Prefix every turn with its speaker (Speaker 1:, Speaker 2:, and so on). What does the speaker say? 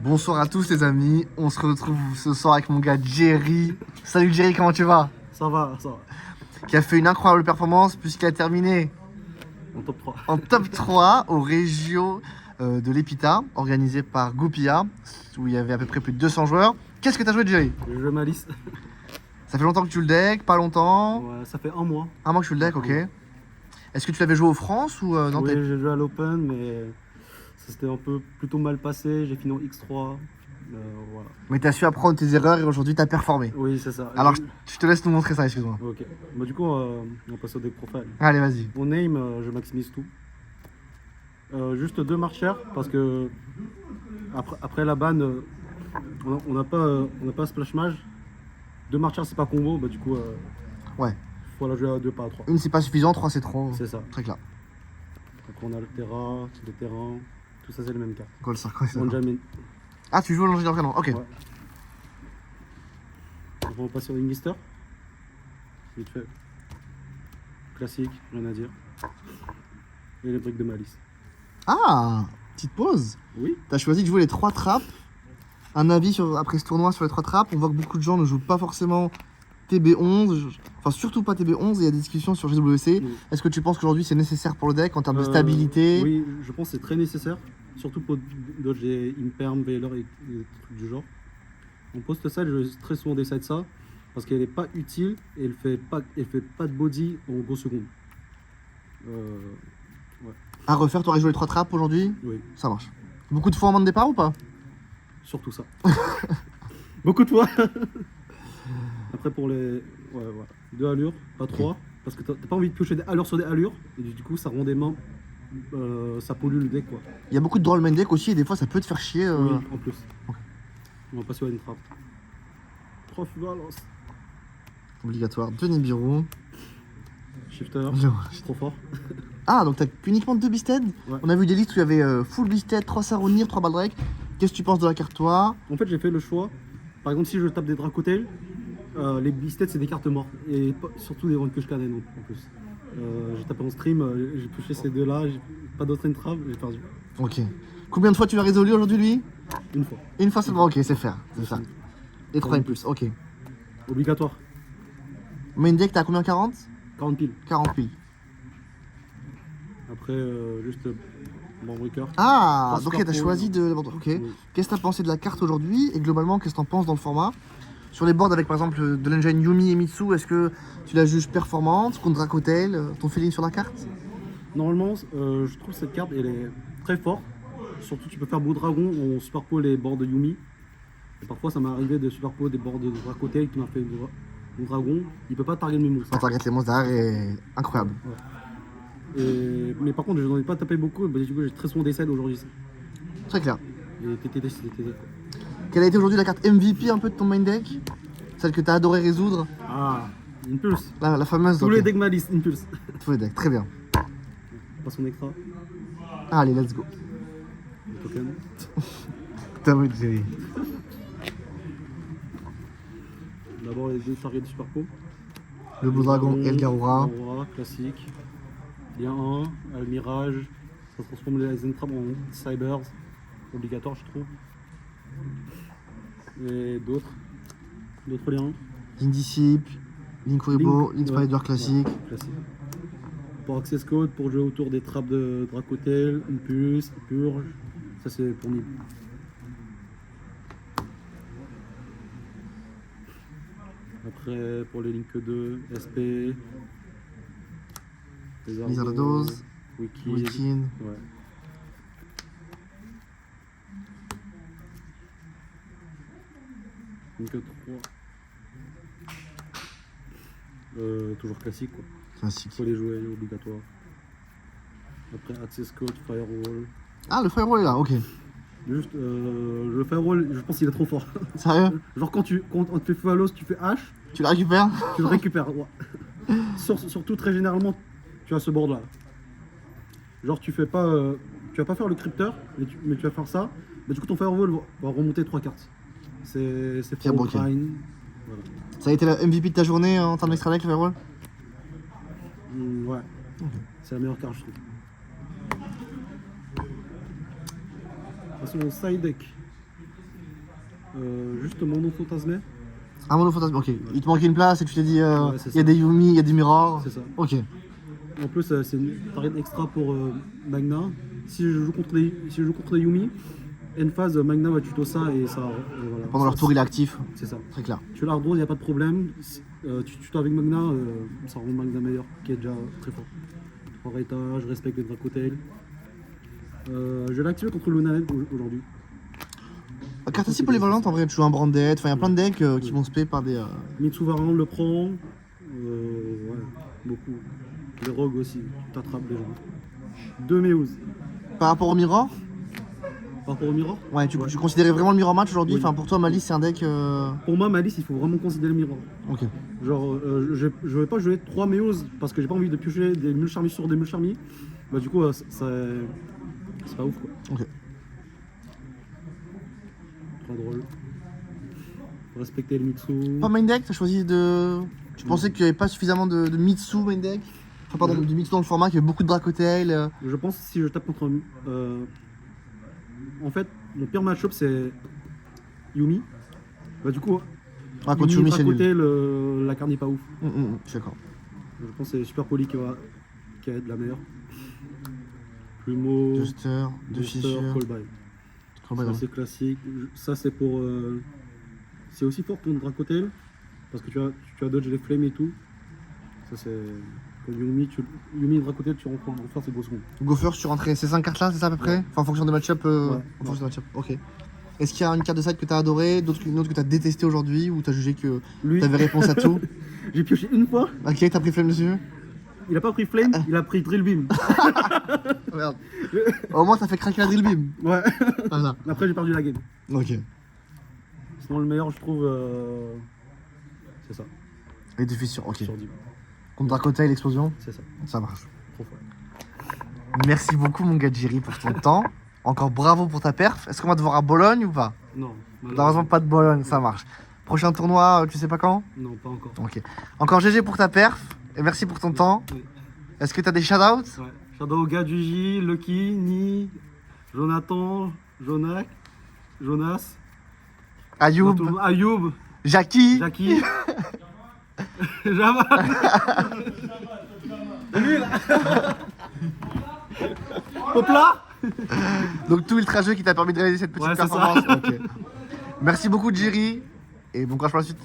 Speaker 1: Bonsoir à tous les amis, on se retrouve ce soir avec mon gars Jerry. Salut Jerry, comment tu vas?
Speaker 2: Ça va, ça va.
Speaker 1: Qui a fait une incroyable performance puisqu'il a terminé
Speaker 2: En top 3.
Speaker 1: en top 3 au Regio de l'Epita, organisé par Goupilla, où il y avait à peu près plus de 200 joueurs. Qu'est-ce que tu as joué Jerry?
Speaker 2: Je joue Malice.
Speaker 1: Ça fait longtemps que tu le deck, pas longtemps?
Speaker 2: Ouais, ça fait un mois.
Speaker 1: Un mois que tu le deck, ok. Est-ce que tu l'avais joué au France ou dans
Speaker 2: Oui,
Speaker 1: tes...
Speaker 2: j'ai joué à l'Open, mais ça s'était un peu plutôt mal passé. J'ai fini en X3. Voilà.
Speaker 1: Mais tu as su apprendre tes erreurs et aujourd'hui tu as performé.
Speaker 2: Oui, c'est ça.
Speaker 1: Alors je te laisse nous montrer ça, excuse-moi.
Speaker 2: Ok. Bah, du coup, on va passer au deck profile.
Speaker 1: Allez, vas-y.
Speaker 2: Mon aim, je maximise tout. Juste 2 marcheurs parce que après la ban, on n'a pas splash mage. 2 marcheurs, c'est pas combo. Bah, du coup,
Speaker 1: Ouais.
Speaker 2: faut la jouer à 2, pas à 3.
Speaker 1: Une c'est pas suffisant, 3 c'est trop.
Speaker 2: C'est ça.
Speaker 1: Très clair.
Speaker 2: Après, on a le terrain. Tout ça, c'est le même cas.
Speaker 1: Quoi le circuit, ça?
Speaker 2: Benjamin.
Speaker 1: Ah, tu joues au l'ingénieur canon, ok.
Speaker 2: Ouais. On va passer sur Ingister. Vite fait. Classique, rien à dire. Et les briques de malice.
Speaker 1: Ah, petite pause.
Speaker 2: Oui.
Speaker 1: T'as choisi de jouer les 3 trappes. Un avis sur, après ce tournoi sur les 3 trappes. On voit que beaucoup de gens ne jouent pas forcément TB11. Enfin, surtout pas TB11. Il y a des discussions sur GWC.
Speaker 2: Oui.
Speaker 1: Est-ce que tu penses qu'aujourd'hui c'est nécessaire pour le deck en termes de stabilité?
Speaker 2: Oui, je pense que c'est très nécessaire. Surtout pour dodger Imperm, Veiler et des trucs du genre. En post-side, je très souvent décide ça. Parce qu'elle n'est pas utile et elle fait pas de body en go seconde.
Speaker 1: À refaire, t'aurais joué les 3 trappes aujourd'hui?
Speaker 2: Oui,
Speaker 1: Ça marche. Beaucoup de fois en main de départ ou pas?
Speaker 2: surtout ça. Beaucoup de fois. Après pour les... Ouais, voilà. 2 allures, pas 3. Parce que t'as pas envie de piocher des allures sur des allures. Et du coup, ça rend des mains... ça pollue le deck, quoi.
Speaker 1: Il y a beaucoup de draw main deck aussi et des fois ça peut te faire chier.
Speaker 2: Oui, en plus. On va passer à une trappe. 3 Fugalos.
Speaker 1: Obligatoire. 2 Nibiru.
Speaker 2: Shifter. Trop fort.
Speaker 1: Ah, donc t'as uniquement 2 Beasted?
Speaker 2: Ouais.
Speaker 1: On a vu des listes où il y avait full Beasted, 3 Saronir, 3 Baldrake. Qu'est-ce que tu penses de la carte, toi?
Speaker 2: En fait, j'ai fait le choix. Par exemple, si je tape des Dracotail, les Beasted, c'est des cartes mortes. Et surtout des Vanquish Cannon en plus. J'ai tapé en stream, j'ai touché ces deux-là. J'ai pas d'autre entrave, j'ai perdu.
Speaker 1: Ok. Combien de fois tu l'as résolu aujourd'hui, lui?
Speaker 2: Une fois.
Speaker 1: Une fois seulement, ok, c'est faire. C'est ça. Les 3 impulses, ok.
Speaker 2: Obligatoire.
Speaker 1: Main deck, t'as combien? 40?
Speaker 2: 40 piles.
Speaker 1: 40 piles.
Speaker 2: Après, juste Breaker.
Speaker 1: Ah,
Speaker 2: Transfer
Speaker 1: ok, t'as
Speaker 2: Pool.
Speaker 1: choisi de... Ok.
Speaker 2: Oui.
Speaker 1: Qu'est-ce que t'as pensé de la carte aujourd'hui? Et globalement, qu'est-ce que t'en penses dans le format? Sur les boards avec par exemple de l'engine Yumi et Mitsu, est-ce que tu la juges performante contre Dracotail? Ton feeling sur la carte?
Speaker 2: Normalement, je trouve cette carte, elle est très forte. Surtout, tu peux faire beau dragon en superpo les bords de Yumi. Et parfois, ça m'est arrivé de superpo des bords de Dracotail qui m'a fait mon dragon. Il peut pas target mes moves.
Speaker 1: Quand target les monstres derrière est incroyable.
Speaker 2: Mais par contre, je n'en ai pas tapé beaucoup. Bah, du coup, j'ai très souvent décide aujourd'hui.
Speaker 1: Très clair.
Speaker 2: Et TTT, c'est TTT.
Speaker 1: Quelle a été aujourd'hui la carte MVP un peu de ton main deck? Celle que t'as adoré résoudre?
Speaker 2: Ah, Impulse.
Speaker 1: La fameuse.
Speaker 2: Tous
Speaker 1: ok.
Speaker 2: les decks Malice, Impulse.
Speaker 1: Tous les decks, très bien.
Speaker 2: Pas son extra.
Speaker 1: Allez, let's go.
Speaker 2: Le token.
Speaker 1: T'as vu, Jerry.
Speaker 2: D'abord, les deux targets de superpo.
Speaker 1: Le Blue Dragon et le Garura.
Speaker 2: Garura, classique. Il y a un, le Mirage. Ça transforme les Zentrap en Cybers. Obligatoire, je trouve. Et d'autres liens.
Speaker 1: Indisciple, Linkuribo,
Speaker 2: Link,
Speaker 1: Spider
Speaker 2: ouais,
Speaker 1: classique.
Speaker 2: ouais, classique. Pour Access Code, pour jouer autour des trappes de Dracotail, Impulse, Purge. Ça, c'est pour nous. Après, pour les Link 2, SP.
Speaker 1: Lizardos,
Speaker 2: Wiki.
Speaker 1: Wikin.
Speaker 2: Ouais. Link 3. Toujours classique quoi.
Speaker 1: Classique.
Speaker 2: Faut les jouer obligatoire. Après Access Code, Firewall.
Speaker 1: Ah, le Firewall est là, ok.
Speaker 2: Juste le Firewall, je pense qu'il est trop fort.
Speaker 1: Sérieux?
Speaker 2: Genre quand on te fait Fualos, tu fais H,
Speaker 1: Tu la récupères?
Speaker 2: tu le récupères. Ouais. Surtout très généralement, tu as ce board là. Genre tu fais pas, tu vas pas faire le crypteur, mais tu vas faire ça. Mais du coup ton Firewall va remonter 3 cartes. C'est
Speaker 1: Pierre
Speaker 2: pour
Speaker 1: Broquet.
Speaker 2: grind. Voilà.
Speaker 1: Ça a été la MVP de ta journée en termes d'extra deck, le Firewall?
Speaker 2: Ouais. C'est la meilleure carte je trouve. De toute façon, side deck. Juste mon nom fantasmé.
Speaker 1: Un monofantasme, ok. Il te manquait une place et tu t'es dit,
Speaker 2: Ouais, c'est
Speaker 1: il y a
Speaker 2: ça.
Speaker 1: des Yumi, il y a des Mirror.
Speaker 2: C'est ça.
Speaker 1: Ok.
Speaker 2: En plus, c'est une target extra pour Magna. Si je joue contre des Yumi, une phase, Magna va tuto ça et ça. Voilà.
Speaker 1: Pendant leur tour, il est actif.
Speaker 2: C'est ça.
Speaker 1: Très clair.
Speaker 2: Tu l'arbrose, il n'y a pas de problème. Tu tuto avec Magna, ça rend Magna meilleur, qui est déjà très fort. En réta, je respecte les Dracotail. Je vais l'activer contre Lunanet aujourd'hui.
Speaker 1: Carte assez polyvalente en vrai, tu joues un Branded, enfin il y a plein de decks qui vont spé par des.
Speaker 2: Mitsu Varan le prend. Ouais, beaucoup. Les rogues aussi, tu t'attrapes les gens. 2 Meuse.
Speaker 1: Par rapport au Mirror,
Speaker 2: Par rapport au Mirror,
Speaker 1: ouais, tu considérais vraiment le Mirror match aujourd'hui.
Speaker 2: Oui.
Speaker 1: Enfin pour toi, Malice c'est un deck.
Speaker 2: pour moi, ma liste, il faut vraiment considérer le Mirror.
Speaker 1: Ok.
Speaker 2: Genre, je vais pas jouer 3 Meuse parce que j'ai pas envie de piocher des mules charmies sur des mules charmies. Bah, du coup, c'est pas ouf quoi.
Speaker 1: Ok.
Speaker 2: Pas drôle. Faut respecter le Mitsu.
Speaker 1: Pas main deck, t'as choisi de. Tu pensais qu'il n'y avait pas suffisamment de Mitsu main deck. Enfin pardon, du Mitsu dans le format, qu'il y avait beaucoup de Dracotail.
Speaker 2: Je pense que si je tape contre. En fait, mon pire match-up c'est Yumi. Bah, du coup,
Speaker 1: Ah, contre Yumi, c'est nul.
Speaker 2: côté, la carte n'est pas ouf.
Speaker 1: Je suis d'accord.
Speaker 2: Je pense que c'est Super Poly qui va être la meilleure. Plumeau,
Speaker 1: Duster, De
Speaker 2: Duster,
Speaker 1: Fissure.
Speaker 2: Callby.
Speaker 1: Callby,
Speaker 2: C'est classique. Ça, c'est pour. C'est aussi fort contre Dracotail. Parce que tu as dodge les flammes et tout. Ça, c'est. Pour Yumi, Yumi et Dracotail, tu rencontres faire ces gros secondes.
Speaker 1: Go first, tu rentrais ces 5 cartes là, c'est ça à peu près.
Speaker 2: Ouais.
Speaker 1: Enfin en fonction des match-up.
Speaker 2: Ouais.
Speaker 1: En fonction des match-up, ok. Est-ce qu'il y a une carte de side que t'as adoré, une autre que t'as détesté aujourd'hui, ou t'as jugé que
Speaker 2: Lui,
Speaker 1: t'avais réponse à tout?
Speaker 2: j'ai pioché une fois.
Speaker 1: Ok, t'as pris flemme dessus?
Speaker 2: Il a pas pris flame, il a pris drill beam.
Speaker 1: Merde. Au moins ça fait craquer la drill beam.
Speaker 2: Ouais.
Speaker 1: Voilà.
Speaker 2: Après, j'ai perdu la game.
Speaker 1: Ok.
Speaker 2: Sinon, le meilleur, je trouve. C'est ça.
Speaker 1: Les deux fissures, ok.
Speaker 2: Sur 10.
Speaker 1: Contre Dracotail, l'explosion,
Speaker 2: C'est ça.
Speaker 1: ça marche.
Speaker 2: Trop fort.
Speaker 1: Merci beaucoup mon gars Jerry pour ton temps. Encore bravo pour ta perf. Est-ce qu'on va te voir à Bologne ou pas?
Speaker 2: Non.
Speaker 1: Malheureusement pas de Bologne, ça marche. Prochain tournoi, tu sais pas quand?
Speaker 2: Non, pas encore.
Speaker 1: Ok. Encore GG pour ta perf et merci pour ton temps.
Speaker 2: Oui.
Speaker 1: Est-ce que t'as des shoutouts?
Speaker 2: Ouais. Shadow, Gadjuji, Lucky, Ni, Jonathan, Jonas,
Speaker 1: Ayoub,
Speaker 2: Ayoub,
Speaker 1: Jackie.
Speaker 2: Jackie, Java. Popla.
Speaker 1: Donc tout ultra jeu qui t'a permis de réaliser cette petite
Speaker 2: Ouais, c'est ça.
Speaker 1: performance. Ok. Merci beaucoup Jerry et bon courage pour la suite.